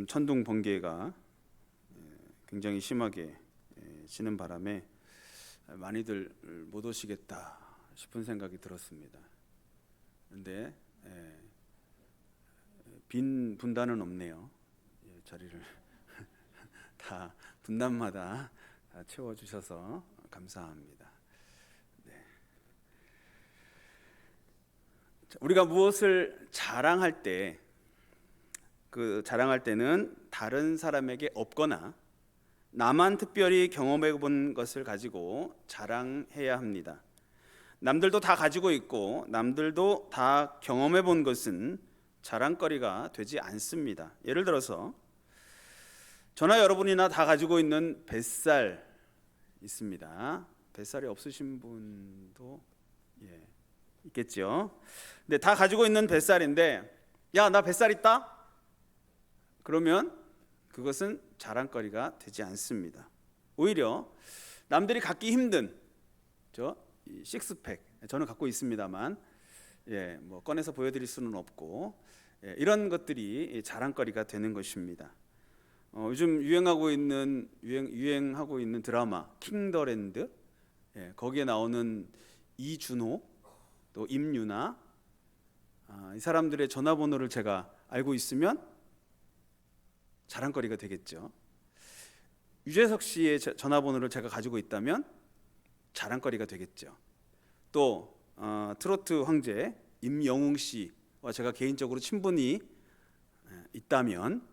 천둥 번개가 굉장히 심하게 치는 바람에 많이들 못 오시겠다 싶은 생각이 들었습니다. 그런데 빈 분단은 없네요. 자리를 다 분단마다 다 채워주셔서 감사합니다. 우리가 무엇을 자랑할 때, 그 자랑할 때는 다른 사람에게 없거나 나만 특별히 경험해 본 것을 가지고 자랑해야 합니다. 남들도 다 가지고 있고 남들도 다 경험해 본 것은 자랑거리가 되지 않습니다. 예를 들어서 저나 여러분이나 다 가지고 있는 뱃살 있습니다. 뱃살이 없으신 분도 있겠죠. 근데 다 가지고 있는 뱃살인데, 야, 나 뱃살 있다? 그러면 그것은 자랑거리가 되지 않습니다. 오히려 남들이 갖기 힘든 식스팩, 저는 갖고 있습니다만 뭐 꺼내서 보여드릴 수는 없고, 이런 것들이 자랑거리가 되는 것입니다. 요즘 유행하고 있는 드라마 킹더랜드, 거기에 나오는 이준호, 또 임유나, 이 사람들의 전화번호를 제가 알고 있으면 자랑거리가 되겠죠. 유재석 씨의 전화번호를 제가 가지고 있다면 자랑거리가 되겠죠. 또 트로트 황제 임영웅 씨와 제가 개인적으로 친분이 있다면,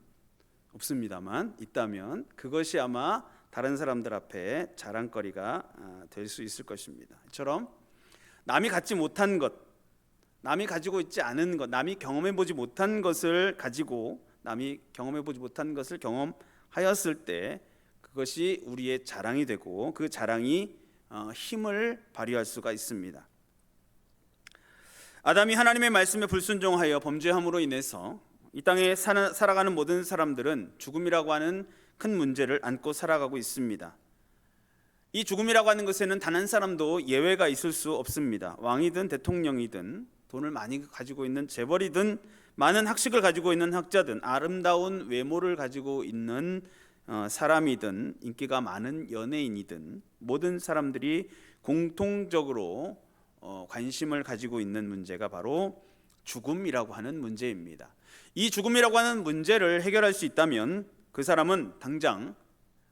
없습니다만 있다면, 그것이 아마 다른 사람들 앞에 자랑거리가 될 수 있을 것입니다. 이처럼 남이 갖지 못한 것, 남이 가지고 있지 않은 것, 남이 경험해보지 못한 것을 가지고, 남이 경험해보지 못한 것을 경험하였을 때 그것이 우리의 자랑이 되고, 그 자랑이 힘을 발휘할 수가 있습니다. 아담이 하나님의 말씀에 불순종하여 범죄함으로 인해서 이 땅에 살아가는 모든 사람들은 죽음이라고 하는 큰 문제를 안고 살아가고 있습니다. 이 죽음이라고 하는 것에는 단 한 사람도 예외가 있을 수 없습니다. 왕이든 대통령이든 돈을 많이 가지고 있는 재벌이든 많은 학식을 가지고 있는 학자든 아름다운 외모를 가지고 있는 사람이든 인기가 많은 연예인이든 모든 사람들이 공통적으로 관심을 가지고 있는 문제가 바로 죽음이라고 하는 문제입니다. 이 죽음이라고 하는 문제를 해결할 수 있다면 그 사람은 당장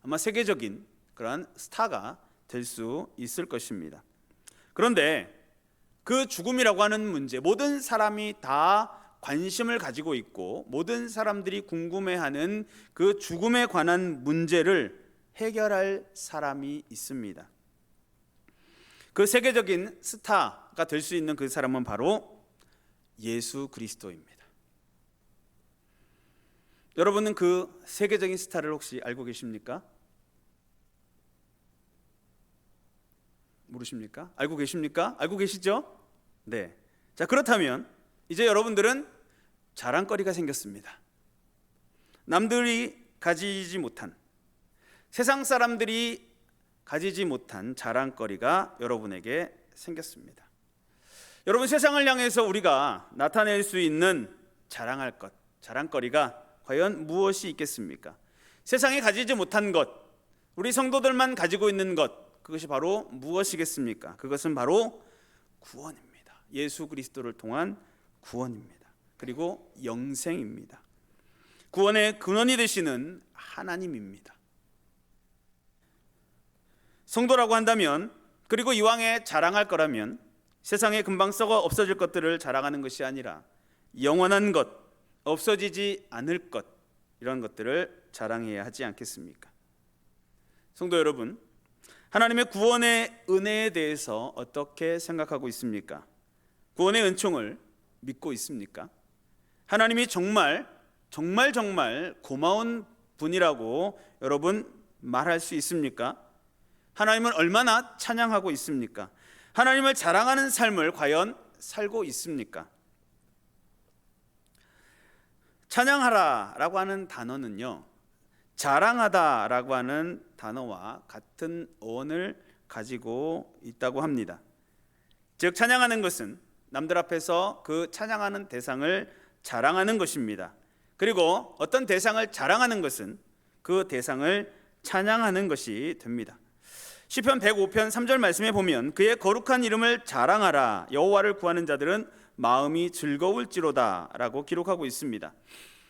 아마 세계적인 그러한 스타가 될 수 있을 것입니다. 그런데 그 죽음이라고 하는 문제, 모든 사람이 다 관심을 가지고 있고 모든 사람들이 궁금해하는 그 죽음에 관한 문제를 해결할 사람이 있습니다. 그 세계적인 스타가 될 수 있는 그 사람은 바로 예수 그리스도입니다. 여러분은 그 세계적인 스타를 혹시 알고 계십니까? 모르십니까? 알고 계십니까? 알고 계시죠? 네. 자, 그렇다면 이제 여러분들은 자랑거리가 생겼습니다. 남들이 가지지 못한, 세상 사람들이 가지지 못한 자랑거리가 여러분에게 생겼습니다. 여러분, 세상을 향해서 우리가 나타낼 수 있는 자랑할 것, 자랑거리가 과연 무엇이 있겠습니까? 세상에 가지지 못한 것, 우리 성도들만 가지고 있는 것, 그것이 바로 무엇이겠습니까? 그것은 바로 구원입니다. 예수 그리스도를 통한 구원입니다. 그리고 영생입니다. 구원의 근원이 되시는 하나님입니다. 성도라고 한다면, 그리고 이왕에 자랑할 거라면 세상에 금방 썩어 없어질 것들을 자랑하는 것이 아니라 영원한 것, 없어지지 않을 것, 이런 것들을 자랑해야 하지 않겠습니까? 성도 여러분, 하나님의 구원의 은혜에 대해서 어떻게 생각하고 있습니까? 구원의 은총을 믿고 있습니까? 하나님이 정말 고마운 분이라고 여러분 말할 수 있습니까? 하나님을 얼마나 찬양하고 있습니까? 하나님을 자랑하는 삶을 과연 살고 있습니까? 찬양하라라고 하는 단어는요, 자랑하다라고 하는 단어와 같은 어원을 가지고 있다고 합니다. 즉, 찬양하는 것은 남들 앞에서 그 찬양하는 대상을 자랑하는 것입니다. 그리고 어떤 대상을 자랑하는 것은 그 대상을 찬양하는 것이 됩니다. 시편 105편 3절 말씀에 보면 그의 거룩한 이름을 자랑하라, 여호와를 구하는 자들은 마음이 즐거울지로다 라고 기록하고 있습니다.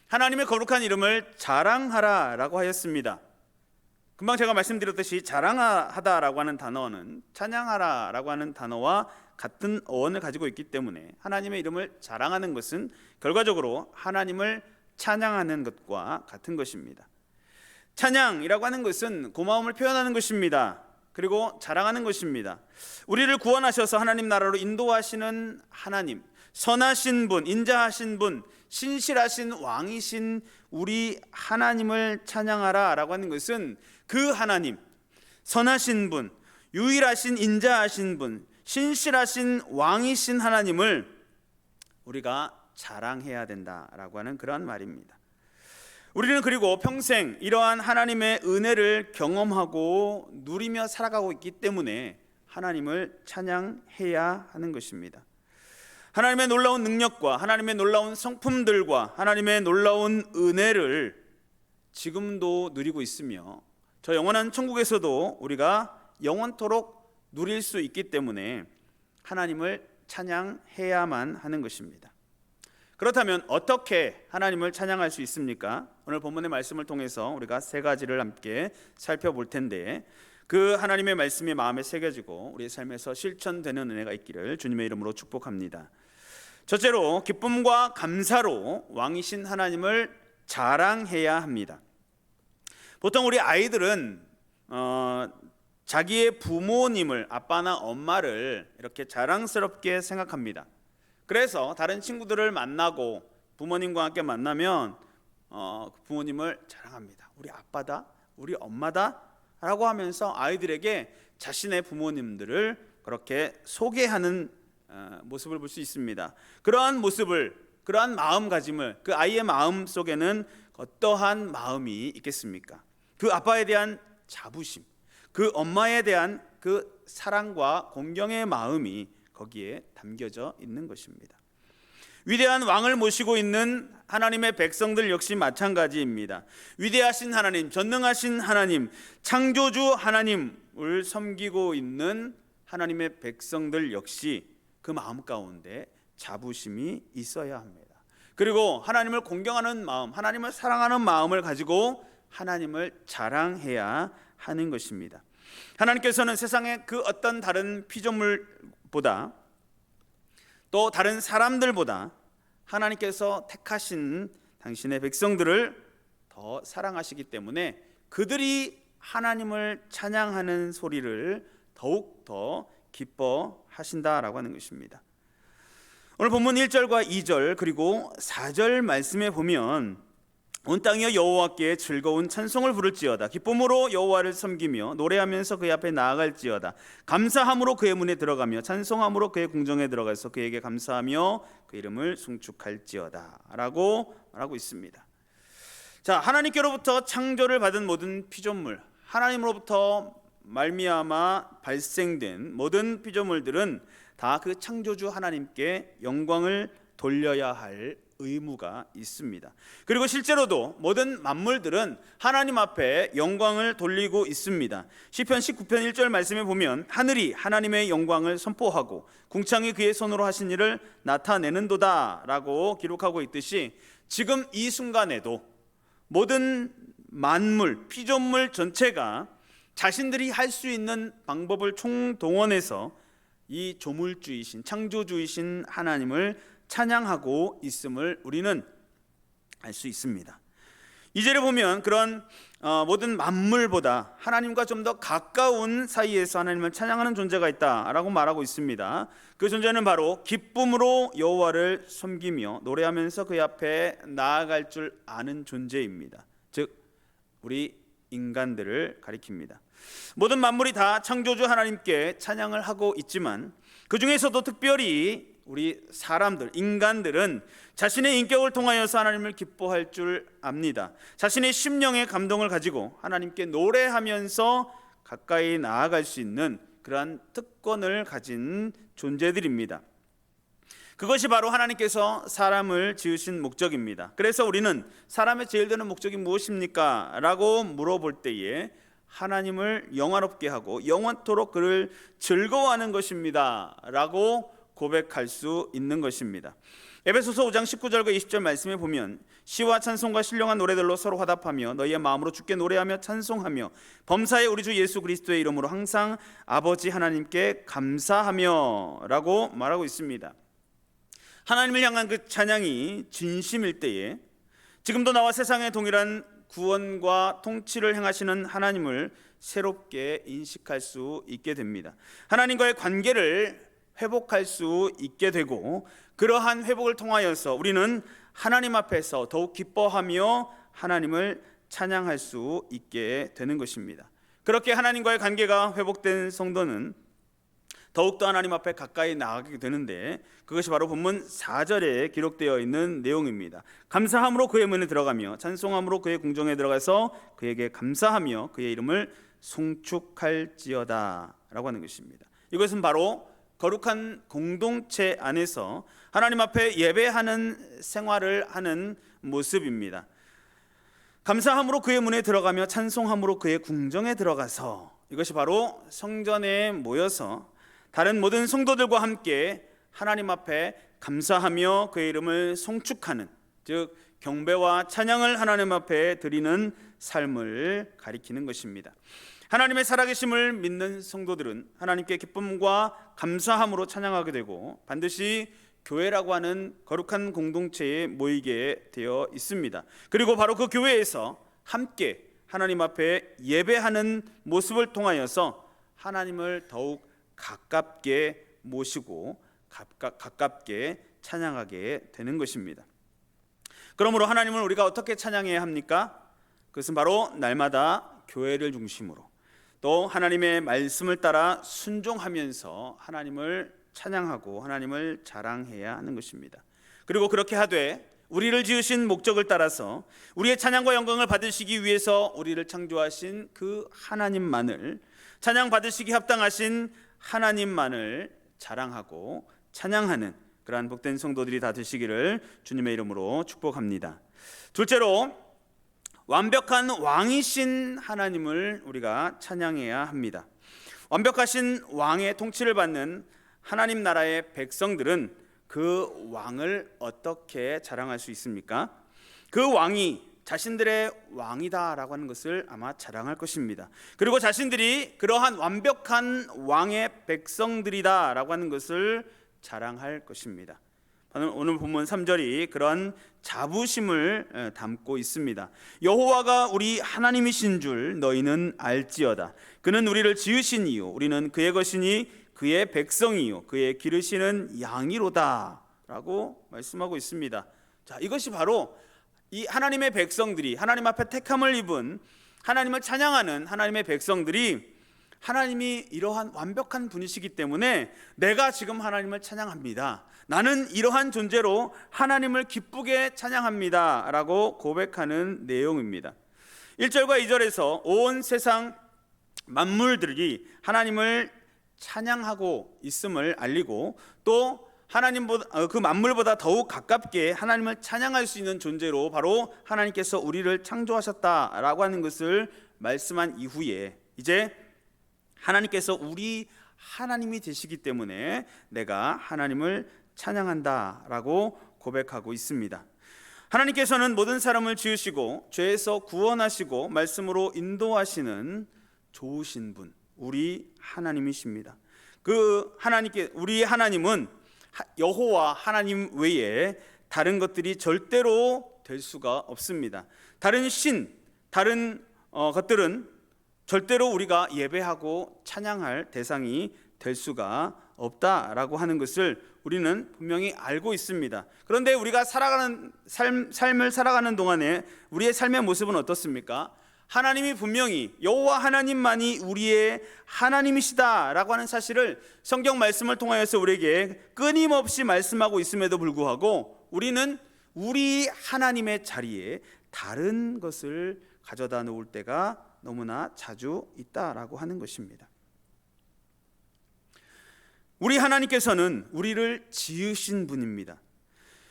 하나님의 거룩한 이름을 자랑하라 라고 하였습니다. 금방 제가 말씀드렸듯이 자랑하다라고 하는 단어는 찬양하라 라고 하는 단어와 같은 어원을 가지고 있기 때문에 하나님의 이름을 자랑하는 것은 결과적으로 하나님을 찬양하는 것과 같은 것입니다. 찬양이라고 하는 것은 고마움을 표현하는 것입니다. 그리고 자랑하는 것입니다. 우리를 구원하셔서 하나님 나라로 인도하시는 하나님, 선하신 분, 인자하신 분, 신실하신 왕이신 우리 하나님을 찬양하라 라고 하는 것은 그 하나님, 선하신 분, 유일하신 인자하신 분, 신실하신 왕이신 하나님을 우리가 자랑해야 된다라고 하는 그러한 말입니다. 우리는 그리고 평생 이러한 하나님의 은혜를 경험하고 누리며 살아가고 있기 때문에 하나님을 찬양해야 하는 것입니다. 하나님의 놀라운 능력과 하나님의 놀라운 성품들과 하나님의 놀라운 은혜를 지금도 누리고 있으며 저 영원한 천국에서도 우리가 영원토록 누릴 수 있기 때문에 하나님을 찬양해야만 하는 것입니다. 그렇다면 어떻게 하나님을 찬양할 수 있습니까? 오늘 본문의 말씀을 통해서 우리가 세 가지를 함께 살펴볼 텐데 그 하나님의 말씀이 마음에 새겨지고 우리의 삶에서 실천되는 은혜가 있기를 주님의 이름으로 축복합니다. 첫째로 기쁨과 감사로 왕이신 하나님을 자랑해야 합니다. 보통 우리 아이들은 자기의 부모님을, 아빠나 엄마를 이렇게 자랑스럽게 생각합니다. 그래서 다른 친구들을 만나고 부모님과 함께 만나면 부모님을 자랑합니다. 우리 아빠다, 우리 엄마다 라고 하면서 아이들에게 자신의 부모님들을 그렇게 소개하는 모습을 볼 수 있습니다. 그러한 모습을, 그러한 마음가짐을, 그 아이의 마음 속에는 어떠한 마음이 있겠습니까? 그 아빠에 대한 자부심, 그 엄마에 대한 그 사랑과 공경의 마음이 거기에 담겨져 있는 것입니다. 위대한 왕을 모시고 있는 하나님의 백성들 역시 마찬가지입니다. 위대하신 하나님, 전능하신 하나님, 창조주 하나님을 섬기고 있는 하나님의 백성들 역시 그 마음 가운데 자부심이 있어야 합니다. 그리고 하나님을 공경하는 마음, 하나님을 사랑하는 마음을 가지고 하나님을 자랑해야 하는 것입니다. 하나님께서는 세상의 그 어떤 다른 피조물보다 또 다른 사람들보다 하나님께서 택하신 당신의 백성들을 더 사랑하시기 때문에 그들이 하나님을 찬양하는 소리를 더욱 더 기뻐하신다라고 하는 것입니다. 오늘 본문 1절과 2절 그리고 4절 말씀에 보면 온 땅이여 여호와께 즐거운 찬송을 부를지어다. 기쁨으로 여호와를 섬기며 노래하면서 그의 앞에 나아갈지어다. 감사함으로 그의 문에 들어가며 찬송함으로 그의 궁정에 들어가서 그에게 감사하며 그 이름을 숭축할지어다 라고 말하고 있습니다. 자, 하나님께로부터 창조를 받은 모든 피조물, 하나님으로부터 말미암아 발생된 모든 피조물들은 다 그 창조주 하나님께 영광을 돌려야 할 의무가 있습니다. 그리고 실제로도 모든 만물들은 하나님 앞에 영광을 돌리고 있습니다. 시편 19편 1절 말씀에 보면 하늘이 하나님의 영광을 선포하고 궁창이 그의 손으로 하신 일을 나타내는도다 라고 기록하고 있듯이 지금 이 순간에도 모든 만물, 피조물 전체가 자신들이 할 수 있는 방법을 총동원해서 이 조물주이신, 창조주이신 하나님을 찬양하고 있음을 우리는 알 수 있습니다. 2절에 보면 그런 모든 만물보다 하나님과 좀 더 가까운 사이에서 하나님을 찬양하는 존재가 있다라고 말하고 있습니다. 그 존재는 바로 기쁨으로 여호와를 섬기며 노래하면서 그의 앞에 나아갈 줄 아는 존재입니다. 즉 우리 인간들을 가리킵니다. 모든 만물이 다 창조주 하나님께 찬양을 하고 있지만 그 중에서도 특별히 우리 사람들, 인간들은 자신의 인격을 통하여서 하나님을 기뻐할 줄 압니다. 자신의 심령의 감동을 가지고 하나님께 노래하면서 가까이 나아갈 수 있는 그러한 특권을 가진 존재들입니다. 그것이 바로 하나님께서 사람을 지으신 목적입니다. 그래서 우리는 사람의 제일 되는 목적이 무엇입니까? 라고 물어볼 때에 하나님을 영화롭게 하고 영원토록 그를 즐거워하는 것입니다 라고 고백할 수 있는 것입니다. 에베소서 5장 19절과 20절 말씀에 보면 시와 찬송과 신령한 노래들로 서로 화답하며 너희의 마음으로 주께 노래하며 찬송하며 범사에 우리 주 예수 그리스도의 이름으로 항상 아버지 하나님께 감사하며 라고 말하고 있습니다. 하나님을 향한 그 찬양이 진심일 때에 지금도 나와 세상의 동일한 구원과 통치를 행하시는 하나님을 새롭게 인식할 수 있게 됩니다. 하나님과의 관계를 회복할 수 있게 되고 그러한 회복을 통하여서 우리는 하나님 앞에서 더욱 기뻐하며 하나님을 찬양할 수 있게 되는 것입니다. 그렇게 하나님과의 관계가 회복된 성도는 더욱더 하나님 앞에 가까이 나아가게 되는데 그것이 바로 본문 4절에 기록되어 있는 내용입니다. 감사함으로 그의 문에 들어가며 찬송함으로 그의 궁정에 들어가서 그에게 감사하며 그의 이름을 송축할지어다 라고 하는 것입니다. 이것은 바로 거룩한 공동체 안에서 하나님 앞에 예배하는 생활을 하는 모습입니다. 감사함으로 그의 문에 들어가며 찬송함으로 그의 궁정에 들어가서 이것이 바로 성전에 모여서 다른 모든 성도들과 함께 하나님 앞에 감사하며 그의 이름을 송축하는, 즉 경배와 찬양을 하나님 앞에 드리는 삶을 가리키는 것입니다. 하나님의 살아계심을 믿는 성도들은 하나님께 기쁨과 감사함으로 찬양하게 되고 반드시 교회라고 하는 거룩한 공동체에 모이게 되어 있습니다. 그리고 바로 그 교회에서 함께 하나님 앞에 예배하는 모습을 통하여서 하나님을 더욱 가깝게 모시고 가깝게 찬양하게 되는 것입니다. 그러므로 하나님을 우리가 어떻게 찬양해야 합니까? 그것은 바로 날마다 교회를 중심으로 또 하나님의 말씀을 따라 순종하면서 하나님을 찬양하고 하나님을 자랑해야 하는 것입니다. 그리고 그렇게 하되 우리를 지으신 목적을 따라서 우리의 찬양과 영광을 받으시기 위해서 우리를 창조하신 그 하나님만을, 찬양 받으시기 합당하신 하나님만을 자랑하고 찬양하는 그러한 복된 성도들이 다 되시기를 주님의 이름으로 축복합니다. 둘째로 완벽한 왕이신 하나님을 우리가 찬양해야 합니다. 완벽하신 왕의 통치를 받는 하나님 나라의 백성들은 그 왕을 어떻게 자랑할 수 있습니까? 그 왕이 자신들의 왕이다라고 하는 것을 아마 자랑할 것입니다. 그리고 자신들이 그러한 완벽한 왕의 백성들이다라고 하는 것을 자랑할 것입니다. 오늘 본문 3절이 그러한 자부심을 담고 있습니다. 여호와가 우리 하나님이신 줄 너희는 알지어다. 그는 우리를 지으신 이요 우리는 그의 것이니 그의 백성이요 그의 기르시는 양이로다 라고 말씀하고 있습니다. 자, 이것이 바로 이 하나님의 백성들이 하나님 앞에 택함을 입은 하나님을 찬양하는 하나님의 백성들이 하나님이 이러한 완벽한 분이시기 때문에 내가 지금 하나님을 찬양합니다. 나는 이러한 존재로 하나님을 기쁘게 찬양합니다 라고 고백하는 내용입니다. 1절과 2절에서 온 세상 만물들이 하나님을 찬양하고 있음을 알리고 또 하나님보다 그 만물보다 더욱 가깝게 하나님을 찬양할 수 있는 존재로 바로 하나님께서 우리를 창조하셨다라고 하는 것을 말씀한 이후에 이제 하나님께서 우리 하나님이 되시기 때문에 내가 하나님을 찬양한다라고 고백하고 있습니다. 하나님께서는 모든 사람을 지으시고 죄에서 구원하시고 말씀으로 인도하시는 좋으신 분, 우리 하나님이십니다. 그 하나님께 우리 하나님은 여호와 하나님 외에 다른 것들이 절대로 될 수가 없습니다. 다른 신, 다른 것들은 절대로 우리가 예배하고 찬양할 대상이 될 수가 없다라고 하는 것을 우리는 분명히 알고 있습니다. 그런데 우리가 살아가는 삶을 살아가는 동안에 우리의 삶의 모습은 어떻습니까? 하나님이 분명히 여호와 하나님만이 우리의 하나님이시다라고 하는 사실을 성경 말씀을 통하여서 우리에게 끊임없이 말씀하고 있음에도 불구하고 우리는 우리 하나님의 자리에 다른 것을 가져다 놓을 때가 너무나 자주 있다라고 하는 것입니다. 우리 하나님께서는 우리를 지으신 분입니다.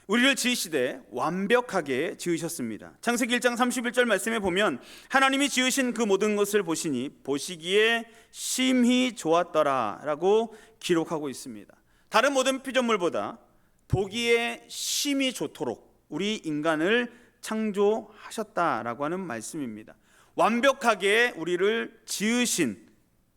우리를 지으시되 완벽하게 지으셨습니다. 창세기 1장 31절 말씀에 보면 하나님이 지으신 그 모든 것을 보시니 보시기에 심히 좋았더라 라고 기록하고 있습니다. 다른 모든 피조물보다 보기에 심히 좋도록 우리 인간을 창조하셨다라고 하는 말씀입니다. 완벽하게 우리를 지으신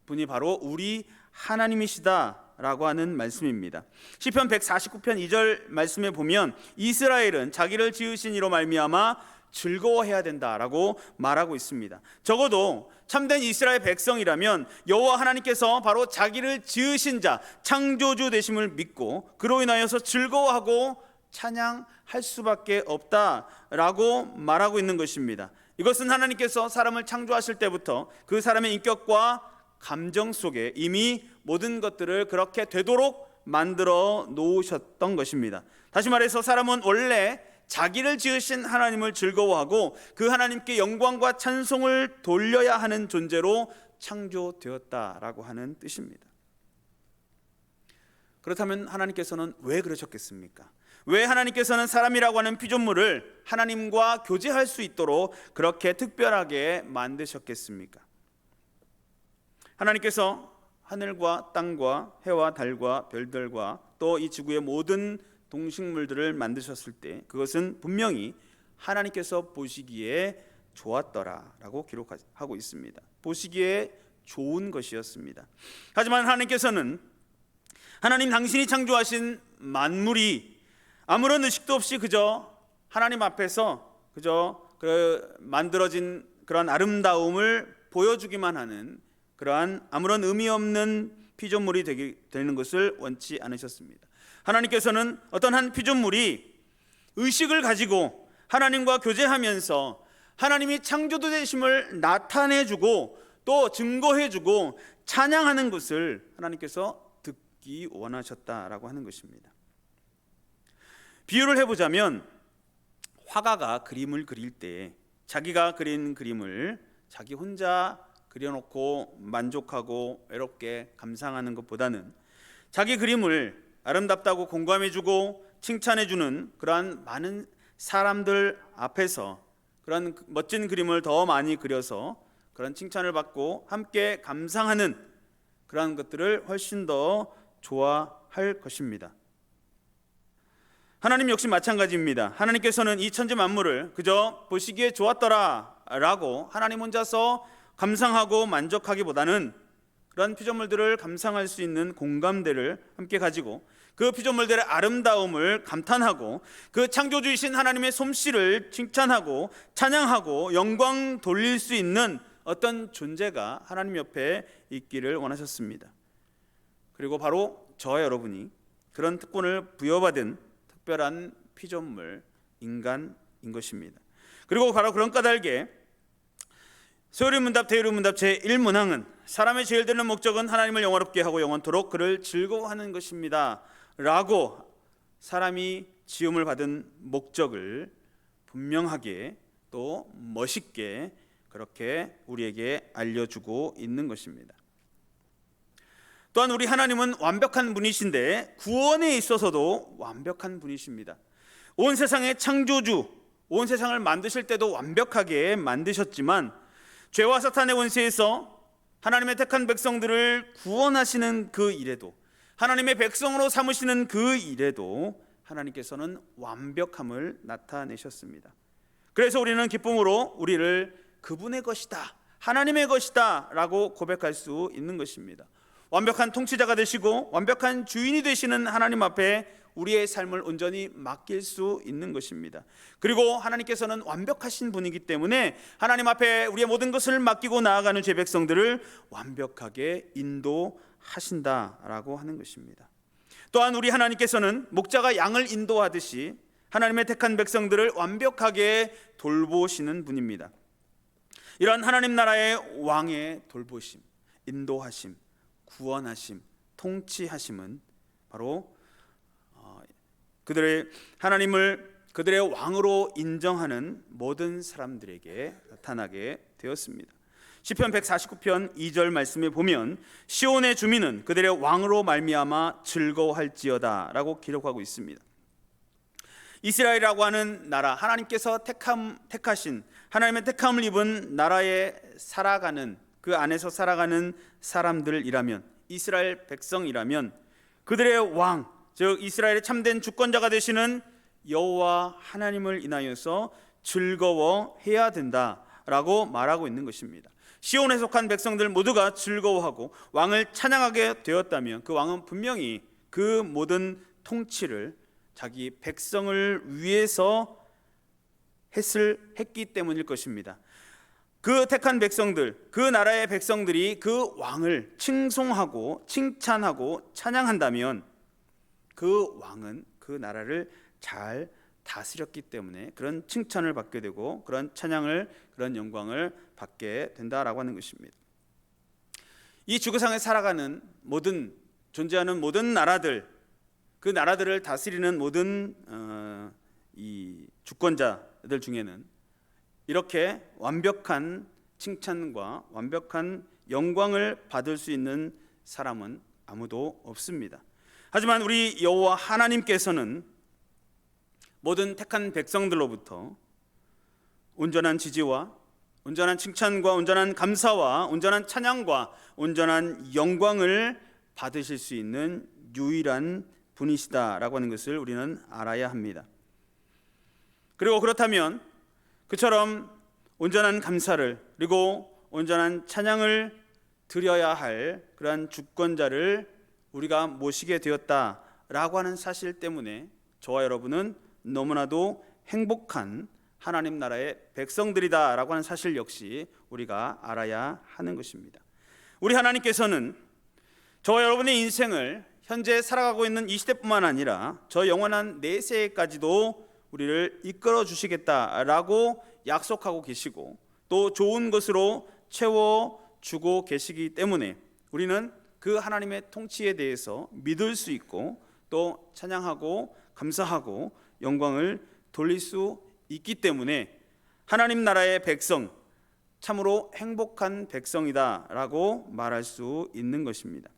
분이 바로 우리 하나님이시다라고 하는 말씀입니다. 시편 149편 2절 말씀에 보면 이스라엘은 자기를 지으신 이로 말미암아 즐거워해야 된다라고 말하고 있습니다. 적어도 참된 이스라엘 백성이라면 여호와 하나님께서 바로 자기를 지으신 자, 창조주 되심을 믿고 그로 인하여서 즐거워하고 찬양할 수밖에 없다라고 말하고 있는 것입니다. 이것은 하나님께서 사람을 창조하실 때부터 그 사람의 인격과 감정 속에 이미 모든 것들을 그렇게 되도록 만들어 놓으셨던 것입니다. 다시 말해서 사람은 원래 자기를 지으신 하나님을 즐거워하고 그 하나님께 영광과 찬송을 돌려야 하는 존재로 창조되었다라고 하는 뜻입니다. 그렇다면 하나님께서는 왜 그러셨겠습니까? 왜 하나님께서는 사람이라고 하는 피조물을 하나님과 교제할 수 있도록 그렇게 특별하게 만드셨겠습니까? 하나님께서 하늘과 땅과 해와 달과 별들과 또 이 지구의 모든 동식물들을 만드셨을 때 그것은 분명히 하나님께서 보시기에 좋았더라라고 기록하고 있습니다. 보시기에 좋은 것이었습니다. 하지만 하나님께서는 하나님 당신이 창조하신 만물이 아무런 의식도 없이 그저 하나님 앞에서 그저 만들어진 그런 아름다움을 보여주기만 하는 그러한 아무런 의미 없는 피조물이 되는 것을 원치 않으셨습니다. 하나님께서는 어떤 한 피조물이 의식을 가지고 하나님과 교제하면서 하나님이 창조주 되심을 나타내주고 또 증거해주고 찬양하는 것을 하나님께서 듣기 원하셨다라고 하는 것입니다. 비유를 해보자면 화가가 그림을 그릴 때 자기가 그린 그림을 자기 혼자 그려놓고 만족하고 외롭게 감상하는 것보다는 자기 그림을 아름답다고 공감해주고 칭찬해주는 그러한 많은 사람들 앞에서 그런 멋진 그림을 더 많이 그려서 그런 칭찬을 받고 함께 감상하는 그러한 것들을 훨씬 더 좋아할 것입니다. 하나님 역시 마찬가지입니다. 하나님께서는 이 천지 만물을 그저 보시기에 좋았더라 라고 하나님 혼자서 감상하고 만족하기보다는 그런 피조물들을 감상할 수 있는 공감대를 함께 가지고 그 피조물들의 아름다움을 감탄하고 그 창조주이신 하나님의 솜씨를 칭찬하고 찬양하고 영광 돌릴 수 있는 어떤 존재가 하나님 옆에 있기를 원하셨습니다. 그리고 바로 저와 여러분이 그런 특권을 부여받은 특별한 피조물 인간인 것입니다. 그리고 바로 그런 까닭에 소요리문답 대요리문답 제1문항은 사람의 제일 되는 목적은 하나님을 영화롭게 하고 영원토록 그를 즐거워하는 것입니다 라고 사람이 지음을 받은 목적을 분명하게 또 멋있게 그렇게 우리에게 알려주고 있는 것입니다. 또한 우리 하나님은 완벽한 분이신데 구원에 있어서도 완벽한 분이십니다. 온 세상의 창조주, 온 세상을 만드실 때도 완벽하게 만드셨지만 죄와 사탄의 원세에서 하나님의 택한 백성들을 구원하시는 그 일에도 하나님의 백성으로 삼으시는 그 일에도 하나님께서는 완벽함을 나타내셨습니다. 그래서 우리는 기쁨으로 우리를 그분의 것이다, 하나님의 것이다 라고 고백할 수 있는 것입니다. 완벽한 통치자가 되시고 완벽한 주인이 되시는 하나님 앞에 우리의 삶을 온전히 맡길 수 있는 것입니다. 그리고 하나님께서는 완벽하신 분이기 때문에 하나님 앞에 우리의 모든 것을 맡기고 나아가는 죄 백성들을 완벽하게 인도하신다라고 하는 것입니다. 또한 우리 하나님께서는 목자가 양을 인도하듯이 하나님의 택한 백성들을 완벽하게 돌보시는 분입니다. 이러한 하나님 나라의 왕의 돌보심, 인도하심, 구원하심, 통치하심은 바로 그들의 하나님을 그들의 왕으로 인정하는 모든 사람들에게 나타나게 되었습니다. 시편 149편 2절 말씀에 보면 시온의 주민은 그들의 왕으로 말미암아 즐거워할지어다 라고 기록하고 있습니다. 이스라엘이라고 하는 나라, 하나님께서 택하신, 하나님의 택함을 입은 나라에 살아가는, 그 안에서 살아가는 사람들이라면, 이스라엘 백성이라면 그들의 왕, 즉 이스라엘의 참된 주권자가 되시는 여호와 하나님을 인하여서 즐거워해야 된다라고 말하고 있는 것입니다. 시온에 속한 백성들 모두가 즐거워하고 왕을 찬양하게 되었다면 그 왕은 분명히 그 모든 통치를 자기 백성을 위해서 했기 때문일 것입니다. 그 택한 백성들, 그 나라의 백성들이 그 왕을 칭송하고 칭찬하고 찬양한다면 그 왕은 그 나라를 잘 다스렸기 때문에 그런 칭찬을 받게 되고 그런 찬양을, 그런 영광을 받게 된다라고 하는 것입니다. 이 지구상에 살아가는 모든, 존재하는 모든 나라들, 그 나라들을 다스리는 모든 이 주권자들 중에는 이렇게 완벽한 칭찬과 완벽한 영광을 받을 수 있는 사람은 아무도 없습니다. 하지만 우리 여호와 하나님께서는 모든 택한 백성들로부터 온전한 지지와 온전한 칭찬과 온전한 감사와 온전한 찬양과 온전한 영광을 받으실 수 있는 유일한 분이시다라고 하는 것을 우리는 알아야 합니다. 그리고 그렇다면 그처럼 온전한 감사를 그리고 온전한 찬양을 드려야 할 그러한 주권자를 우리가 모시게 되었다라고 하는 사실 때문에 저와 여러분은 너무나도 행복한 하나님 나라의 백성들이다라고 하는 사실 역시 우리가 알아야 하는 것입니다. 우리 하나님께서는 저와 여러분의 인생을 현재 살아가고 있는 이 시대뿐만 아니라 저 영원한 내세까지도 우리를 이끌어 주시겠다라고 약속하고 계시고 또 좋은 것으로 채워주고 계시기 때문에 우리는 그 하나님의 통치에 대해서 믿을 수 있고 또 찬양하고 감사하고 영광을 돌릴 수 있기 때문에 하나님 나라의 백성, 참으로 행복한 백성이다라고 말할 수 있는 것입니다.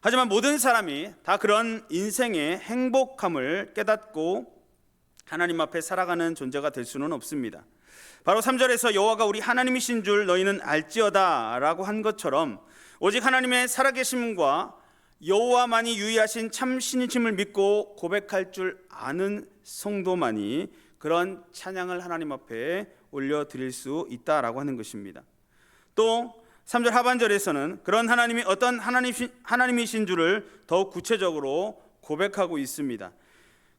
하지만 모든 사람이 다 그런 인생의 행복함을 깨닫고 하나님 앞에 살아가는 존재가 될 수는 없습니다. 바로 3절에서 여호와가 우리 하나님이신 줄 너희는 알지어다 라고 한 것처럼 오직 하나님의 살아계심과 여호와만이 유일하신 참 신이심을 믿고 고백할 줄 아는 성도만이 그런 찬양을 하나님 앞에 올려드릴 수 있다라고 하는 것입니다. 또 3절 하반절에서는 그런 하나님이 어떤 하나님이신 줄을 더욱 구체적으로 고백하고 있습니다.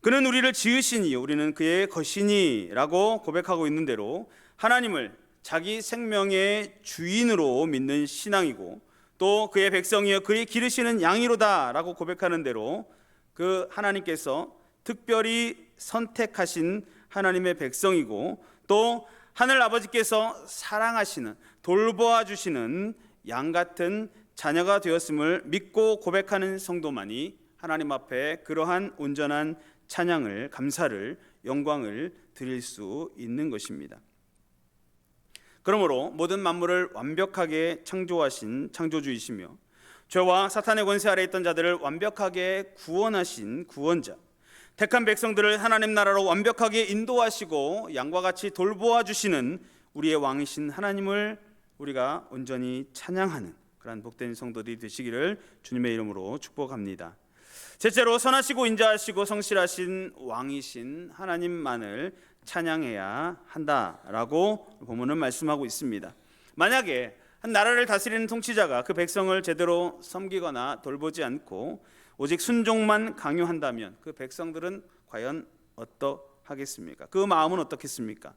그는 우리를 지으시니 우리는 그의 것이니 라고 고백하고 있는 대로 하나님을 자기 생명의 주인으로 믿는 신앙이고 또 그의 백성이여 그의 기르시는 양이로다 라고 고백하는 대로 그 하나님께서 특별히 선택하신 하나님의 백성이고 또 하늘 아버지께서 사랑하시는 돌보아 주시는 양 같은 자녀가 되었음을 믿고 고백하는 성도만이 하나님 앞에 그러한 온전한 찬양을, 감사를, 영광을 드릴 수 있는 것입니다. 그러므로 모든 만물을 완벽하게 창조하신 창조주이시며 죄와 사탄의 권세 아래 있던 자들을 완벽하게 구원하신 구원자, 택한 백성들을 하나님 나라로 완벽하게 인도하시고 양과 같이 돌보아 주시는 우리의 왕이신 하나님을 우리가 온전히 찬양하는 그러한 복된 성도들이 되시기를 주님의 이름으로 축복합니다. 셋째로 선하시고 인자하시고 성실하신 왕이신 하나님만을 찬양해야 한다라고 본문은 말씀하고 있습니다. 만약에 한 나라를 다스리는 통치자가 그 백성을 제대로 섬기거나 돌보지 않고 오직 순종만 강요한다면 그 백성들은 과연 어떠하겠습니까? 그 마음은 어떻겠습니까?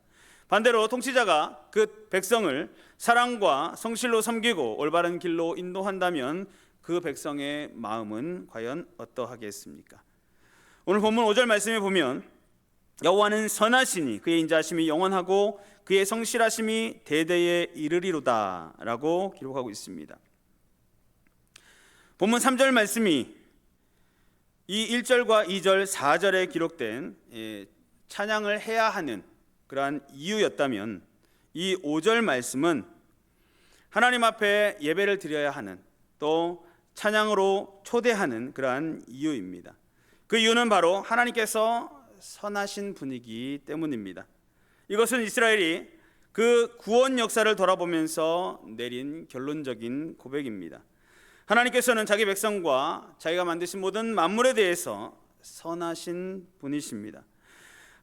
반대로 통치자가 그 백성을 사랑과 성실로 섬기고 올바른 길로 인도한다면 그 백성의 마음은 과연 어떠하겠습니까? 오늘 본문 5절 말씀에 보면 여호와는 선하시니 그의 인자하심이 영원하고 그의 성실하심이 대대에 이르리로다 라고 기록하고 있습니다. 본문 3절 말씀이 이 1절과 2절, 4절에 기록된 찬양을 해야 하는 그러한 이유였다면 이 5절 말씀은 하나님 앞에 예배를 드려야 하는, 또 찬양으로 초대하는 그러한 이유입니다. 그 이유는 바로 하나님께서 선하신 분이기 때문입니다. 이것은 이스라엘이 그 구원 역사를 돌아보면서 내린 결론적인 고백입니다. 하나님께서는 자기 백성과 자기가 만드신 모든 만물에 대해서 선하신 분이십니다.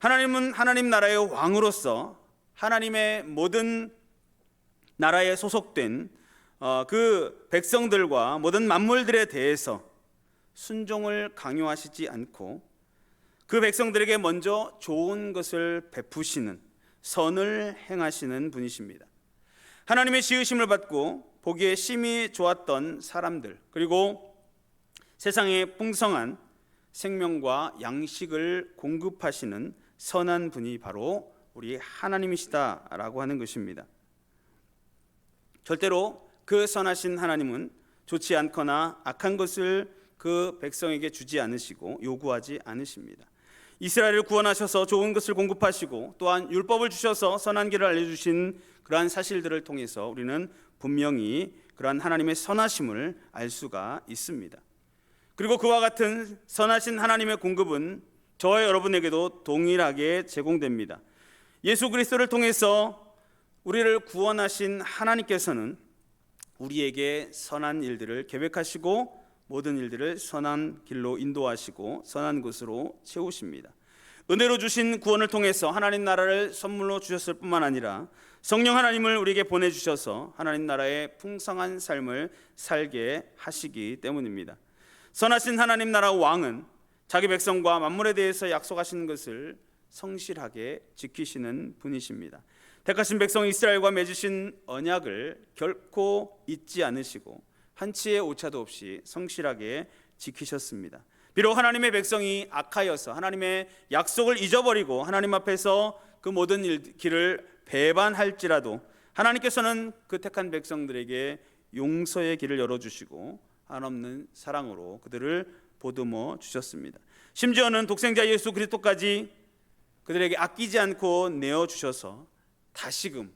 하나님은 하나님 나라의 왕으로서 하나님의 모든 나라에 소속된 그 백성들과 모든 만물들에 대해서 순종을 강요하시지 않고 그 백성들에게 먼저 좋은 것을 베푸시는, 선을 행하시는 분이십니다. 하나님의 지으심을 받고 보기에 심히 좋았던 사람들, 그리고 세상에 풍성한 생명과 양식을 공급하시는 선한 분이 바로 우리 하나님이시다라고 하는 것입니다. 절대로 그 선하신 하나님은 좋지 않거나 악한 것을 그 백성에게 주지 않으시고 요구하지 않으십니다. 이스라엘을 구원하셔서 좋은 것을 공급하시고 또한 율법을 주셔서 선한 길을 알려주신 그러한 사실들을 통해서 우리는 분명히 그러한 하나님의 선하심을 알 수가 있습니다. 그리고 그와 같은 선하신 하나님의 공급은 저와 여러분에게도 동일하게 제공됩니다. 예수 그리스도를 통해서 우리를 구원하신 하나님께서는 우리에게 선한 일들을 계획하시고 모든 일들을 선한 길로 인도하시고 선한 곳으로 채우십니다. 은혜로 주신 구원을 통해서 하나님 나라를 선물로 주셨을 뿐만 아니라 성령 하나님을 우리에게 보내주셔서 하나님 나라의 풍성한 삶을 살게 하시기 때문입니다. 선하신 하나님 나라 왕은 자기 백성과 만물에 대해서 약속하신 것을 성실하게 지키시는 분이십니다. 택하신 백성 이스라엘과 맺으신 언약을 결코 잊지 않으시고 한치의 오차도 없이 성실하게 지키셨습니다. 비록 하나님의 백성이 악하여서 하나님의 약속을 잊어버리고 하나님 앞에서 그 모든 길을 배반할지라도 하나님께서는 그 택한 백성들에게 용서의 길을 열어주시고 한없는 사랑으로 그들을 보듬어 주셨습니다. 심지어는 독생자 예수 그리스도까지 그들에게 아끼지 않고 내어주셔서 다시금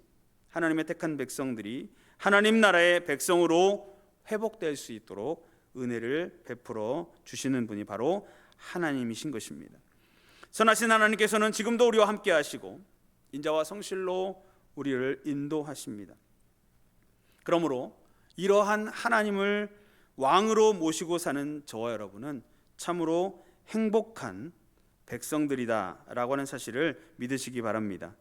하나님의 택한 백성들이 하나님 나라의 백성으로 회복될 수 있도록 은혜를 베풀어 주시는 분이 바로 하나님이신 것입니다. 선하신 하나님께서는 지금도 우리와 함께 하시고 인자와 성실로 우리를 인도하십니다. 그러므로 이러한 하나님을 왕으로 모시고 사는 저와 여러분은 참으로 행복한 백성들이다라고 하는 사실을 믿으시기 바랍니다.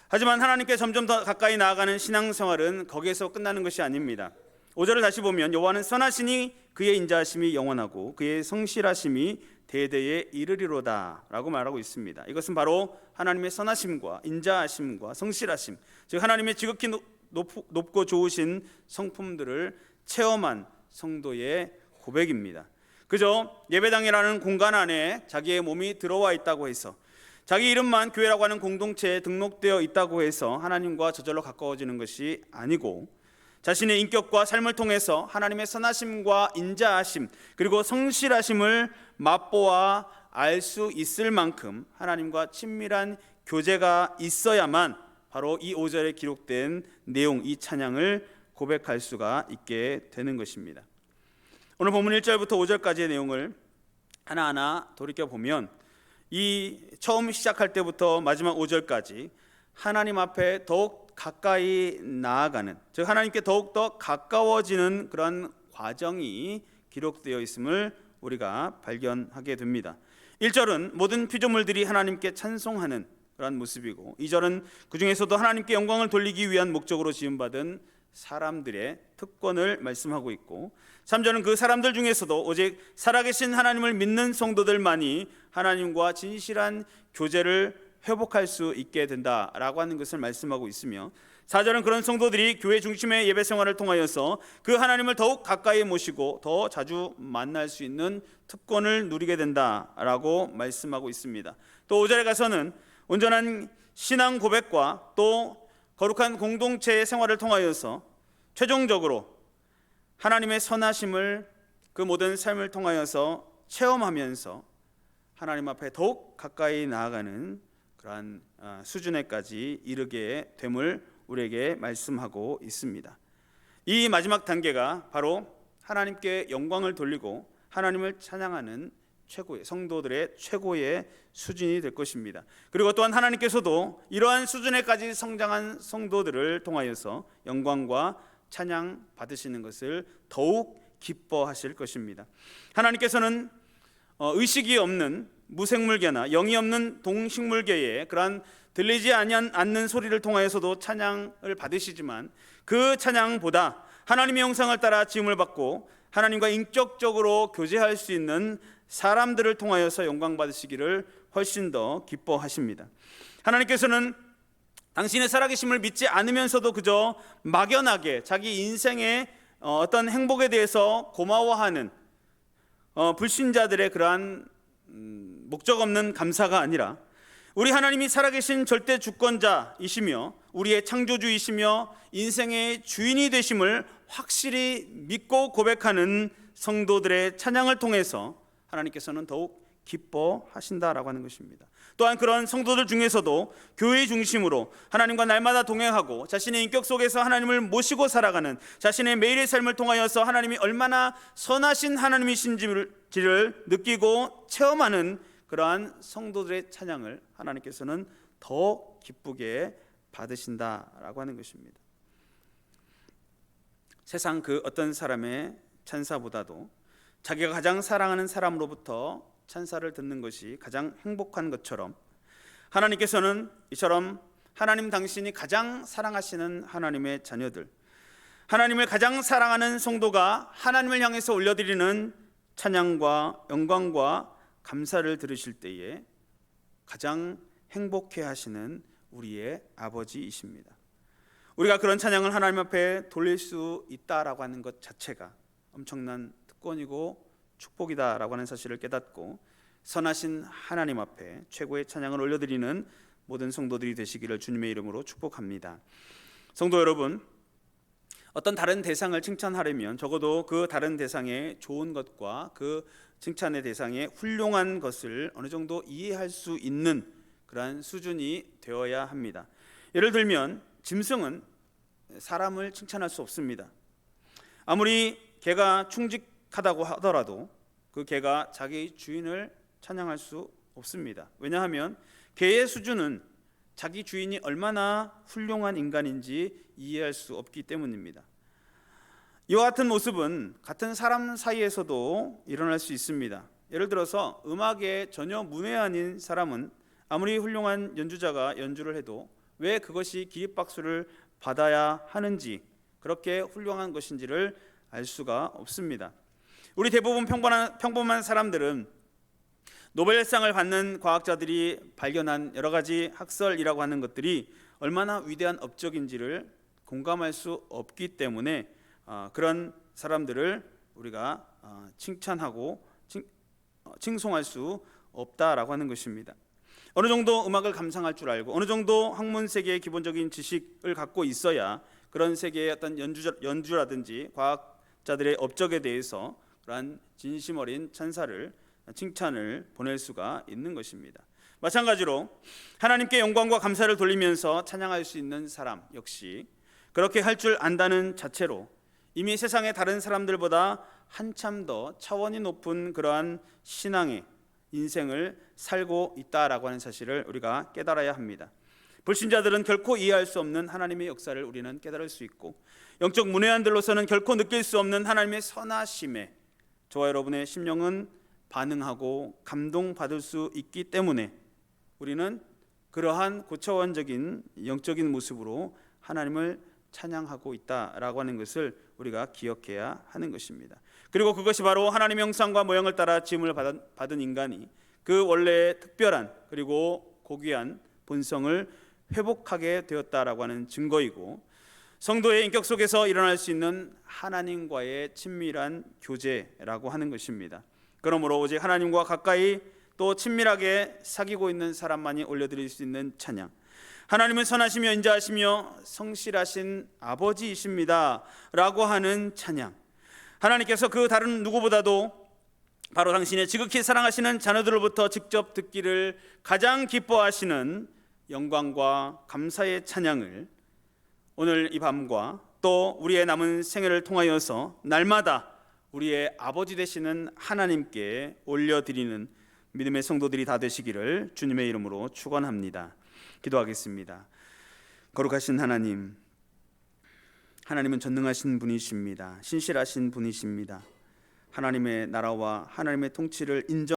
하지만 하나님께 점점 더 가까이 나아가는 신앙생활은 거기에서 끝나는 것이 아닙니다. 5절을 다시 보면 여호와는 선하시니 그의 인자하심이 영원하고 그의 성실하심이 대대에 이르리로다 라고 말하고 있습니다. 이것은 바로 하나님의 선하심과 인자하심과 성실하심, 즉 하나님의 지극히 높고 좋으신 성품들을 체험한 성도의 고백입니다. 그저 예배당이라는 공간 안에 자기의 몸이 들어와 있다고 해서, 자기 이름만 교회라고 하는 공동체에 등록되어 있다고 해서 하나님과 저절로 가까워지는 것이 아니고 자신의 인격과 삶을 통해서 하나님의 선하심과 인자하심 그리고 성실하심을 맛보아 알 수 있을 만큼 하나님과 친밀한 교제가 있어야만 바로 이 5절에 기록된 내용, 이 찬양을 고백할 수가 있게 되는 것입니다. 오늘 본문 1절부터 5절까지의 내용을 하나하나 돌이켜보면 이 처음 시작할 때부터 마지막 5절까지 하나님 앞에 더욱 가까이 나아가는, 즉 하나님께 더욱더 가까워지는 그런 과정이 기록되어 있음을 우리가 발견하게 됩니다. 1절은 모든 피조물들이 하나님께 찬송하는 그런 모습이고, 2절은 그 중에서도 하나님께 영광을 돌리기 위한 목적으로 지음받은 사람들의 특권을 말씀하고 있고, 3절은 그 사람들 중에서도 오직 살아계신 하나님을 믿는 성도들만이 하나님과 진실한 교제를 회복할 수 있게 된다라고 하는 것을 말씀하고 있으며, 4절은 그런 성도들이 교회 중심의 예배 생활을 통하여서 그 하나님을 더욱 가까이 모시고 더 자주 만날 수 있는 특권을 누리게 된다라고 말씀하고 있습니다. 또 5절에 가서는 온전한 신앙 고백과 또 거룩한 공동체의 생활을 통하여서 최종적으로 하나님의 선하심을 그 모든 삶을 통하여서 체험하면서 하나님 앞에 더욱 가까이 나아가는 그러한 수준에까지 이르게 됨을 우리에게 말씀하고 있습니다. 이 마지막 단계가 바로 하나님께 영광을 돌리고 하나님을 찬양하는 최고의 성도들의 최고의 수준이 될 것입니다. 그리고 또한 하나님께서도 이러한 수준에까지 성장한 성도들을 통하여서 영광과 찬양 받으시는 것을 더욱 기뻐하실 것입니다. 하나님께서는 의식이 없는 무생물계나 영이 없는 동식물계의 그러한 들리지 않는 소리를 통하여서도 찬양을 받으시지만 그 찬양보다 하나님의 형상을 따라 지음을 받고 하나님과 인격적으로 교제할 수 있는 사람들을 통하여서 영광 받으시기를 훨씬 더 기뻐하십니다. 하나님께서는 당신의 살아계심을 믿지 않으면서도 그저 막연하게 자기 인생의 어떤 행복에 대해서 고마워하는 불신자들의 그러한 목적 없는 감사가 아니라 우리 하나님이 살아계신 절대 주권자이시며 우리의 창조주이시며 인생의 주인이 되심을 확실히 믿고 고백하는 성도들의 찬양을 통해서 하나님께서는 더욱 기뻐하신다라고 하는 것입니다. 또한 그런 성도들 중에서도 교회 중심으로 하나님과 날마다 동행하고 자신의 인격 속에서 하나님을 모시고 살아가는 자신의 매일의 삶을 통하여서 하나님이 얼마나 선하신 하나님이신지를 느끼고 체험하는 그러한 성도들의 찬양을 하나님께서는 더 기쁘게 받으신다라고 하는 것입니다. 세상 그 어떤 사람의 찬사보다도 자기가 가장 사랑하는 사람으로부터 찬사를 듣는 것이 가장 행복한 것처럼 하나님께서는 이처럼 하나님 당신이 가장 사랑하시는 하나님의 자녀들, 하나님을 가장 사랑하는 성도가 하나님을 향해서 올려드리는 찬양과 영광과 감사를 들으실 때에 가장 행복해 하시는 우리의 아버지이십니다. 우리가 그런 찬양을 하나님 앞에 돌릴 수 있다라고 하는 것 자체가 엄청난 특권이고 축복이다라고 하는 사실을 깨닫고 선하신 하나님 앞에 최고의 찬양을 올려드리는 모든 성도들이 되시기를 주님의 이름으로 축복합니다. 성도 여러분, 어떤 다른 대상을 칭찬하려면 적어도 그 다른 대상의 좋은 것과 그 칭찬의 대상의 훌륭한 것을 어느 정도 이해할 수 있는 그러한 수준이 되어야 합니다. 예를 들면 짐승은 사람을 칭찬할 수 없습니다. 아무리 개가 충직하다고 하더라도 그 개가 자기 주인을 찬양할 수 없습니다. 왜냐하면 개의 수준은 자기 주인이 얼마나 훌륭한 인간인지 이해할 수 없기 때문입니다. 이와 같은 모습은 같은 사람 사이에서도 일어날 수 있습니다. 예를 들어서 음악에 전혀 문외한인 사람은 아무리 훌륭한 연주자가 연주를 해도 왜 그것이 기립박수를 받아야 하는지, 그렇게 훌륭한 것인지를 알 수가 없습니다. 우리 대부분 평범한 사람들은 노벨상을 받는 과학자들이 발견한 여러 가지 학설이라고 하는 것들이 얼마나 위대한 업적인지를 공감할 수 없기 때문에 그런 사람들을 우리가 칭찬하고 칭송할 수 없다라고 하는 것입니다. 어느 정도 음악을 감상할 줄 알고 어느 정도 학문 세계의 기본적인 지식을 갖고 있어야 그런 세계의 어떤 연주라든지 과학자들의 업적에 대해서 그러한 진심 어린 칭찬을 보낼 수가 있는 것입니다. 마찬가지로 하나님께 영광과 감사를 돌리면서 찬양할 수 있는 사람 역시 그렇게 할 줄 안다는 자체로 이미 세상의 다른 사람들보다 한참 더 차원이 높은 그러한 신앙의 인생을 살고 있다라고 하는 사실을 우리가 깨달아야 합니다. 불신자들은 결코 이해할 수 없는 하나님의 역사를 우리는 깨달을 수 있고 영적 문외한들로서는 결코 느낄 수 없는 하나님의 선하심에 저와 여러분의 심령은 반응하고 감동받을 수 있기 때문에 우리는 그러한 고차원적인 영적인 모습으로 하나님을 찬양하고 있다라고 하는 것을 우리가 기억해야 하는 것입니다. 그리고 그것이 바로 하나님의 형상과 모양을 따라 지음을 받은 인간이 그 원래의 특별한 그리고 고귀한 본성을 회복하게 되었다라고 하는 증거이고 성도의 인격 속에서 일어날 수 있는 하나님과의 친밀한 교제라고 하는 것입니다. 그러므로 오직 하나님과 가까이 또 친밀하게 사귀고 있는 사람만이 올려드릴 수 있는 찬양, 하나님은 선하시며 인자하시며 성실하신 아버지이십니다 라고 하는 찬양, 하나님께서 그 다른 누구보다도 바로 당신의 지극히 사랑하시는 자녀들로부터 직접 듣기를 가장 기뻐하시는 영광과 감사의 찬양을 오늘 이 밤과 또 우리의 남은 생애를 통하여서 날마다 우리의 아버지 되시는 하나님께 올려드리는 믿음의 성도들이 다 되시기를 주님의 이름으로 축원합니다. 기도하겠습니다. 거룩하신 하나님, 하나님은 전능하신 분이십니다. 신실하신 분이십니다. 하나님의 나라와 하나님의 통치를 인정